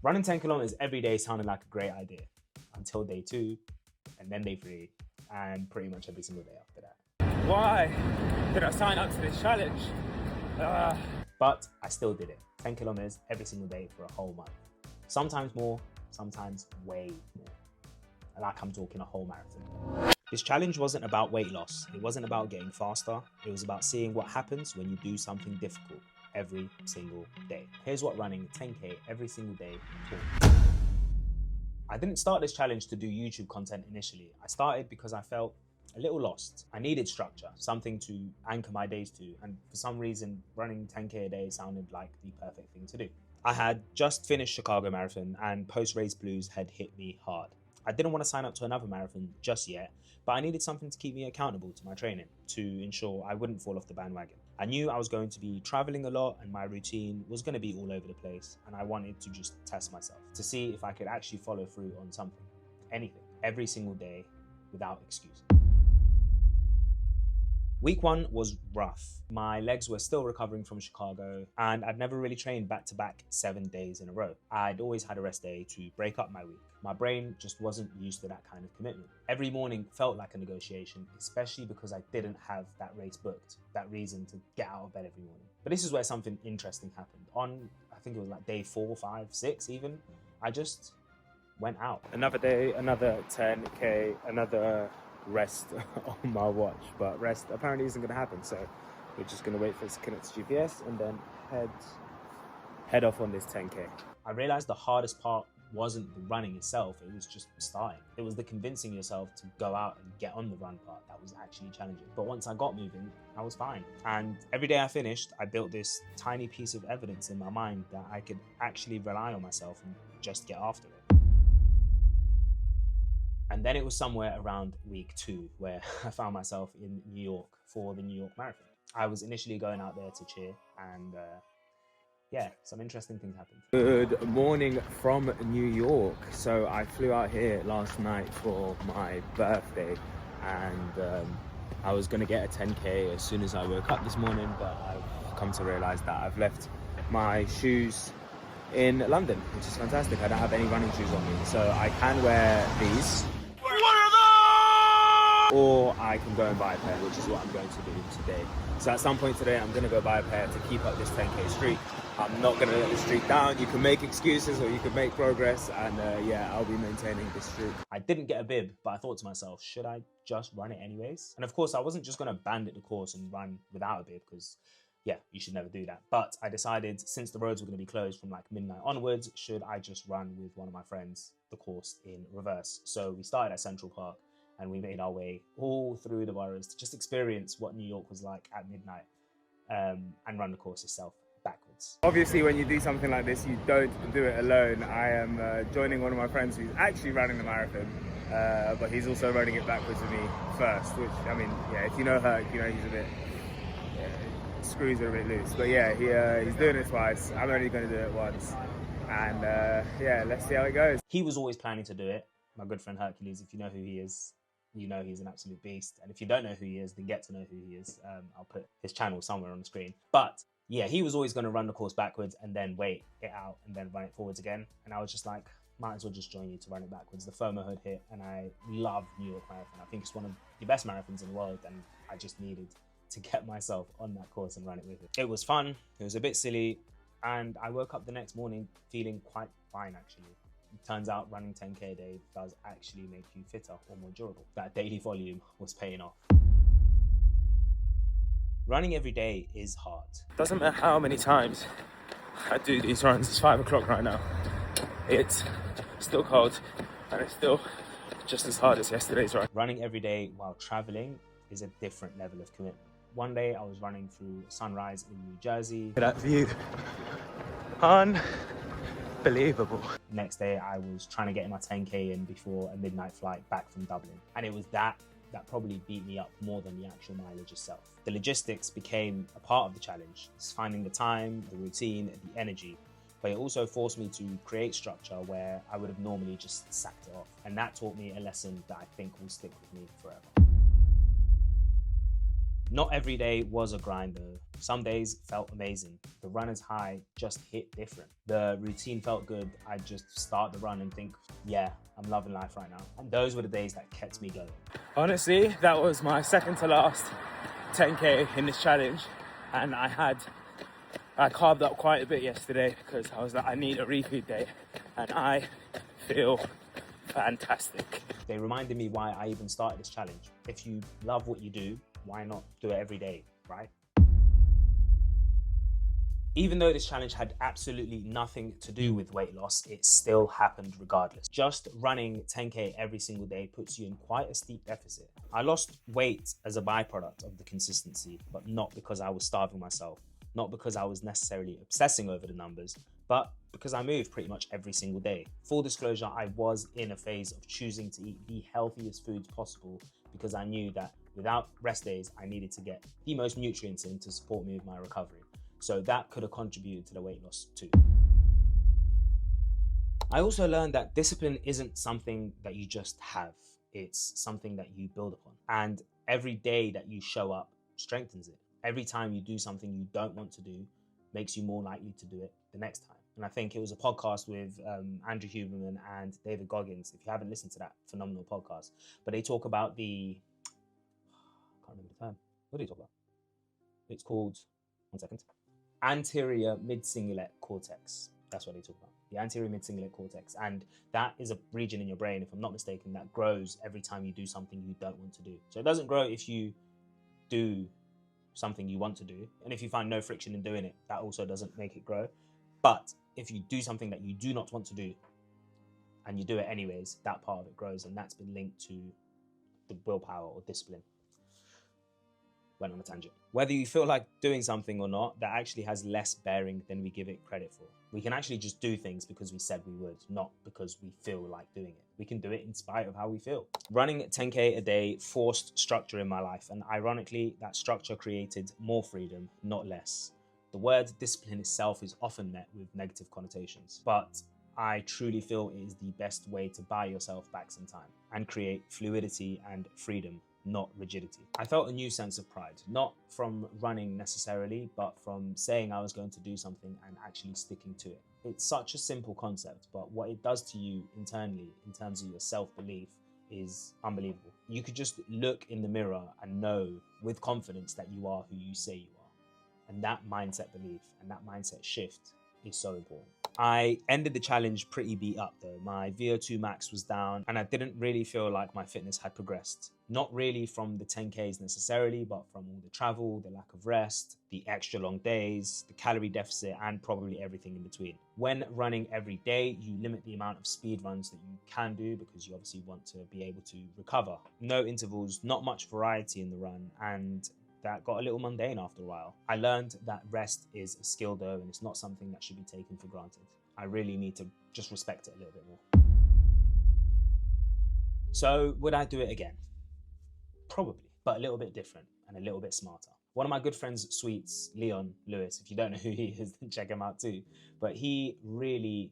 Running 10 kilometers every day sounded like a great idea until day 2, and then day 3, and pretty much every single day after that. Why did I sign up to this challenge? But I still did it. 10 kilometers every single day for a whole month. Sometimes more, sometimes way more. Like I'm talking a whole marathon. This challenge wasn't about weight loss. It wasn't about getting faster. It was about seeing what happens when you do something difficult every single day. Here's what running 10K every single day taught me. I didn't start this challenge to do YouTube content initially. I started because I felt a little lost. I needed structure, something to anchor my days to, and for some reason, running 10K a day sounded like the perfect thing to do. I had just finished Chicago Marathon and post-race blues had hit me hard. I didn't want to sign up to another marathon just yet, but I needed something to keep me accountable to my training to ensure I wouldn't fall off the bandwagon. I knew I was going to be traveling a lot and my routine was going to be all over the place, and I wanted to just test myself to see if I could actually follow through on something, anything, every single day without excuse. Week 1 was rough. My legs were still recovering from Chicago and I'd never really trained back-to-back 7 days in a row. I'd always had a rest day to break up my week. My brain just wasn't used to that kind of commitment. Every morning felt like a negotiation, especially because I didn't have that race booked, that reason to get out of bed every morning. But this is where something interesting happened. On, I think it was like day 4, 5, 6 even, I just went out. Another day, another 10K, another rest on my watch, but rest apparently isn't going to happen, so we're just going to wait for it to connect to GPS and then head off on this 10K. I realized the hardest part wasn't the running itself, it was just starting. It was the convincing yourself to go out and get on the run part that was actually challenging. But once I got moving, I was fine. And every day I finished, I built this tiny piece of evidence in my mind that I could actually rely on myself and just get after it. And then it was somewhere around week 2 where I found myself in New York for the New York Marathon. I was initially going out there to cheer and yeah, some interesting things happened. Good morning from New York. So I flew out here last night for my birthday and I was gonna get a 10K as soon as I woke up this morning, but I've come to realize that I've left my shoes in London, which is fantastic. I don't have any running shoes on me, so I can wear these. Or I can go and buy a pair, which is what I'm going to do today. So at some point today, I'm going to go buy a pair to keep up this 10K streak. I'm not going to let the streak down. You can make excuses or you can make progress, and yeah, I'll be maintaining this streak. I didn't get a bib, but I thought to myself, should I just run it anyways? And of course, I wasn't just going to bandit the course and run without a bib, because yeah, you should never do that. But I decided, since the roads were going to be closed from like midnight onwards, should I just run with one of my friends the course in reverse? So we started at Central Park and we made our way all through the boroughs to just experience what New York was like at midnight and run the course itself backwards. Obviously, when you do something like this, you don't do it alone. I am joining one of my friends who's actually running the marathon, but he's also running it backwards with me first, which, I mean, yeah, if you know Herc, you know he's a bit, screws are a bit loose. But yeah, he's doing it twice. I'm only going to do it once. And yeah, let's see how it goes. He was always planning to do it. My good friend Hercules, if you know who he is, you know he's an absolute beast. And if you don't know who he is, then get to know who he is. I'll put his channel somewhere on the screen. But yeah, he was always going to run the course backwards and then wait it out and then run it forwards again. And I was just like, might as well just join you to run it backwards. The FOMO had hit and I love New York Marathon. I think it's one of the best marathons in the world, and I just needed to get myself on that course and run it with it. It was fun, it was a bit silly, and I woke up the next morning feeling quite fine actually. It turns out running 10K a day does actually make you fitter or more durable. That daily volume was paying off. Running every day is hard. Doesn't matter how many times I do these runs, it's 5 o'clock right now. It's still cold and it's still just as hard as yesterday's run. Running every day while traveling is a different level of commitment. One day I was running through sunrise in New Jersey. Look at that view. Unbelievable. Next day I was trying to get my 10K in before a midnight flight back from Dublin. And it was that probably beat me up more than the actual mileage itself. The logistics became a part of the challenge. It's finding the time, the routine, the energy. But it also forced me to create structure where I would have normally just sacked it off. And that taught me a lesson that I think will stick with me forever. Not every day was a grind though. Some days felt amazing. The runner's high just hit different. The routine felt good. I'd just start the run and think, yeah, I'm loving life right now. And those were the days that kept me going. Honestly, that was my second to last 10K in this challenge. And I carved up quite a bit yesterday because I was like, I need a refeed day. And I feel fantastic. They reminded me why I even started this challenge. If you love what you do, why not do it every day, right? Even though this challenge had absolutely nothing to do with weight loss, it still happened regardless. Just running 10K every single day puts you in quite a steep deficit. I lost weight as a byproduct of the consistency, but not because I was starving myself, not because I was necessarily obsessing over the numbers, but because I moved pretty much every single day. Full disclosure, I was in a phase of choosing to eat the healthiest foods possible because I knew that without rest days, I needed to get the most nutrients in to support me with my recovery. So that could have contributed to the weight loss too. I also learned that discipline isn't something that you just have. It's something that you build upon. And every day that you show up strengthens it. Every time you do something you don't want to do makes you more likely to do it the next time. And I think it was a podcast with Andrew Huberman and David Goggins. If you haven't listened to that phenomenal podcast, but they talk about I can't remember the term. What do you talk about? It's called, one second, anterior mid-cingulate cortex. That's what they talk about, the anterior mid-cingulate cortex. And that is a region in your brain, if I'm not mistaken, that grows every time you do something you don't want to do. So it doesn't grow if you do something you want to do. And if you find no friction in doing it, that also doesn't make it grow. But if you do something that you do not want to do and you do it anyways, that part of it grows. And that's been linked to the willpower or discipline. Went on a tangent. Whether you feel like doing something or not, that actually has less bearing than we give it credit for. We can actually just do things because we said we would, not because we feel like doing it. We can do it in spite of how we feel. Running 10K a day forced structure in my life, and ironically, that structure created more freedom, not less. The word discipline itself is often met with negative connotations, but I truly feel it is the best way to buy yourself back some time and create fluidity and freedom, not rigidity. I felt a new sense of pride, not from running necessarily, but from saying I was going to do something and actually sticking to it. It's such a simple concept, but what it does to you internally in terms of your self-belief is unbelievable. You could just look in the mirror and know with confidence that you are who you say you are. And that mindset belief and that mindset shift is so important. I ended the challenge pretty beat up though. My VO2 max was down and I didn't really feel like my fitness had progressed. Not really from the 10Ks necessarily, but from all the travel, the lack of rest, the extra long days, the calorie deficit, and probably everything in between. When running every day, you limit the amount of speed runs that you can do because you obviously want to be able to recover. No intervals, not much variety in the run, and that got a little mundane after a while. I learned that rest is a skill though, and it's not something that should be taken for granted. I really need to just respect it a little bit more. So would I do it again? Probably, but a little bit different and a little bit smarter. One of my good friends, Sweets, Leon Lewis, if you don't know who he is, then check him out too. But he really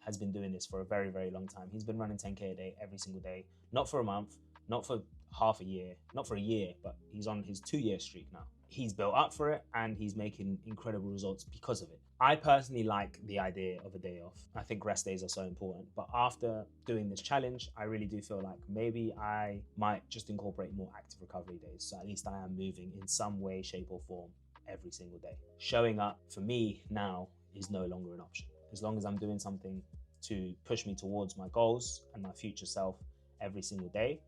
has been doing this for a very, very long time. He's been running 10K a day every single day, not for a month, not for half a year, not for a year, but he's on his 2-year streak now. He's built up for it and he's making incredible results because of it. I personally like the idea of a day off. I think rest days are so important, but after doing this challenge, I really do feel like maybe I might just incorporate more active recovery days. So at least I am moving in some way, shape or form every single day. Showing up for me now is no longer an option. As long as I'm doing something to push me towards my goals and my future self every single day,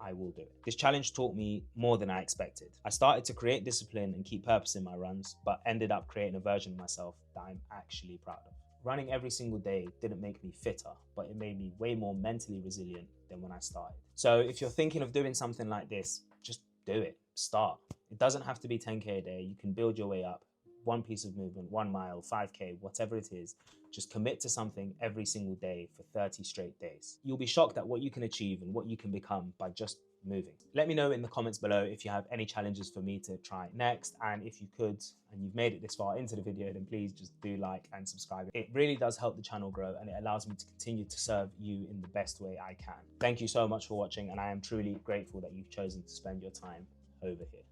I will do it. This challenge taught me more than I expected. I started to create discipline and keep purpose in my runs, but ended up creating a version of myself that I'm actually proud of. Running every single day didn't make me fitter, but it made me way more mentally resilient than when I started. So if you're thinking of doing something like this, just do it. Start. It doesn't have to be 10K a day. You can build your way up. One piece of movement, 1 mile, 5K, whatever it is, just commit to something every single day for 30 straight days. You'll be shocked at what you can achieve and what you can become by just moving. Let me know in the comments below if you have any challenges for me to try next, and if you could and you've made it this far into the video, then please just do like and subscribe. It really does help the channel grow and it allows me to continue to serve you in the best way I can. Thank you so much for watching, and I am truly grateful that you've chosen to spend your time over here.